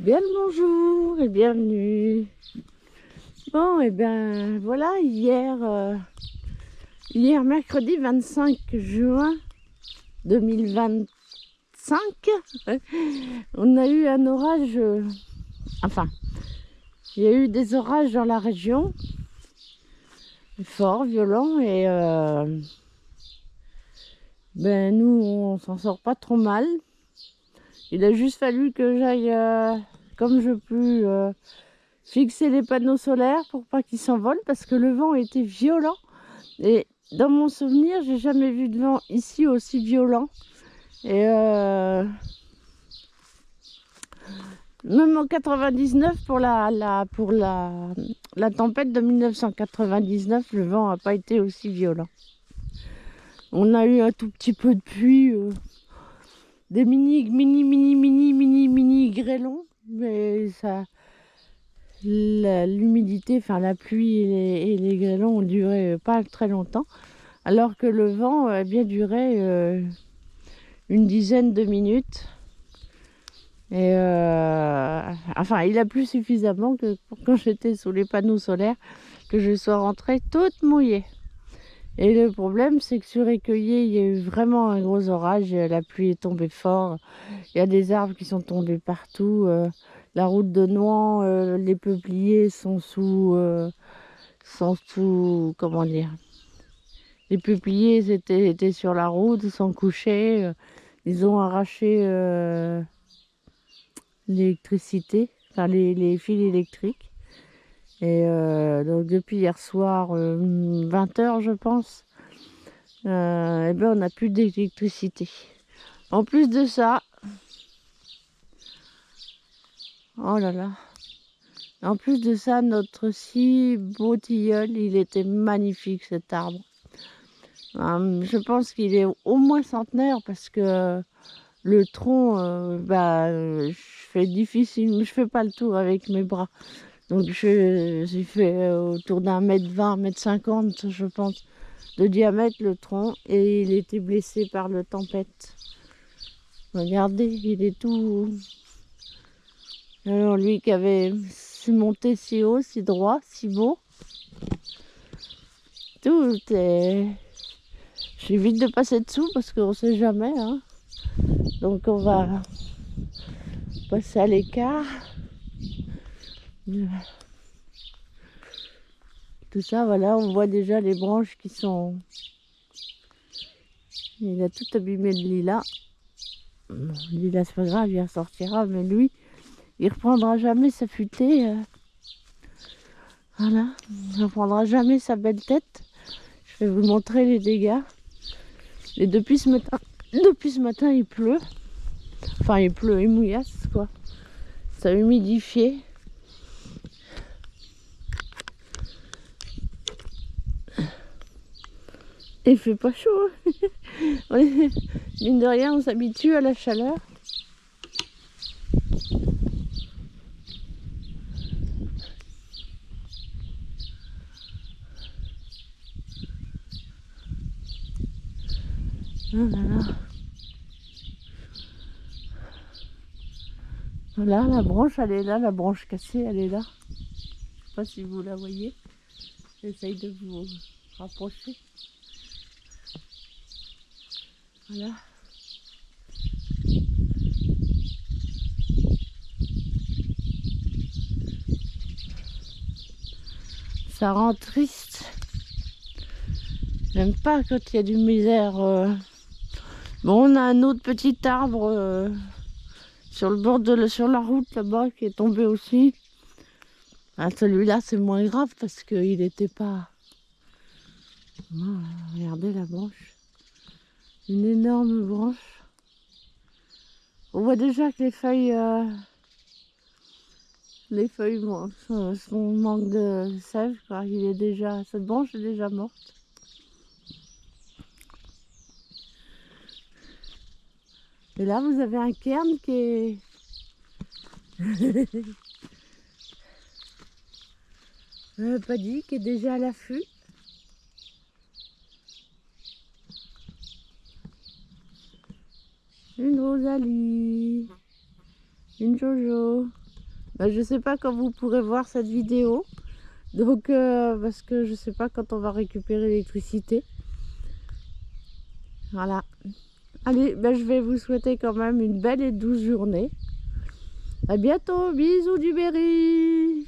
Bien le bonjour et bienvenue. Bon, et bien voilà, hier mercredi 25 juin 2025, on a eu un orage, enfin, il y a eu des orages dans la région, forts, violents, et ben nous, on s'en sort pas trop mal. Il a juste fallu que j'aille, comme je peux, fixer les panneaux solaires pour pas qu'ils s'envolent parce que le vent était violent. Et dans mon souvenir, j'ai jamais vu de vent ici aussi violent. Et même en 99, pour la tempête de 1999, le vent n'a pas été aussi violent. On a eu un tout petit peu de pluie, des mini grêlons, mais ça, l'humidité, enfin la pluie et les grêlons ont duré pas très longtemps, alors que le vent a bien duré une dizaine de minutes. Et enfin, il a plu suffisamment que pour quand j'étais sous les panneaux solaires, que je sois rentrée toute mouillée. Et le problème, c'est que sur Écueillé, il y a eu vraiment un gros orage. La pluie est tombée fort. Il y a des arbres qui sont tombés partout. La route de Nouan, les peupliers sont comment dire? Les peupliers étaient sur la route, ils sont couchés. Ils ont arraché l'électricité, enfin les fils électriques. Et donc depuis hier soir, 20 h je pense, et ben on n'a plus d'électricité. En plus de ça, oh là là, en plus de ça, notre si beau tilleul, il était magnifique cet arbre. Je pense qu'il est au moins centenaire parce que le tronc, je fais pas le tour avec mes bras. Donc j'ai fait autour d'un mètre 20, mètre 50, je pense, de diamètre le tronc, et il était blessé par la tempête. Regardez, il est tout. Alors lui qui avait su monter si haut, si droit, si beau, tout est. J'évite de passer dessous parce qu'on sait jamais, hein. Donc on va passer à l'écart. Tout ça, voilà, on voit déjà les branches qui sont. Il a tout abîmé le lilas. Le lilas, c'est pas grave, il ressortira, mais lui, il reprendra jamais sa futée. Voilà, il reprendra jamais sa belle tête. Je vais vous montrer les dégâts. Et depuis ce matin, il pleut. Enfin, il pleut, il mouillasse, quoi. Ça a humidifié. Et il fait pas chaud. Mine de rien, on s'habitue à la chaleur. Oh là là. Voilà, la branche, elle est là. La branche cassée, elle est là. Je sais pas si vous la voyez. J'essaye de vous rapprocher. Voilà. Ça rend triste. J'aime pas quand il y a du misère. Bon, on a un autre petit arbre sur le bord sur la route là-bas qui est tombé aussi. Ah, celui-là, c'est moins grave parce qu'il n'était pas. Oh, regardez la branche. Une énorme branche. On voit déjà que les feuilles manquent de sève, quoi. Cette branche est déjà morte. Et là, vous avez un cairn qui est. Pas dit, qui est déjà à l'affût. Une Rosalie. Une Jojo. Bah, je sais pas quand vous pourrez voir cette vidéo. Donc, parce que je sais pas quand on va récupérer l'électricité. Voilà. Allez, bah, je vais vous souhaiter quand même une belle et douce journée. À bientôt. Bisous du Berry.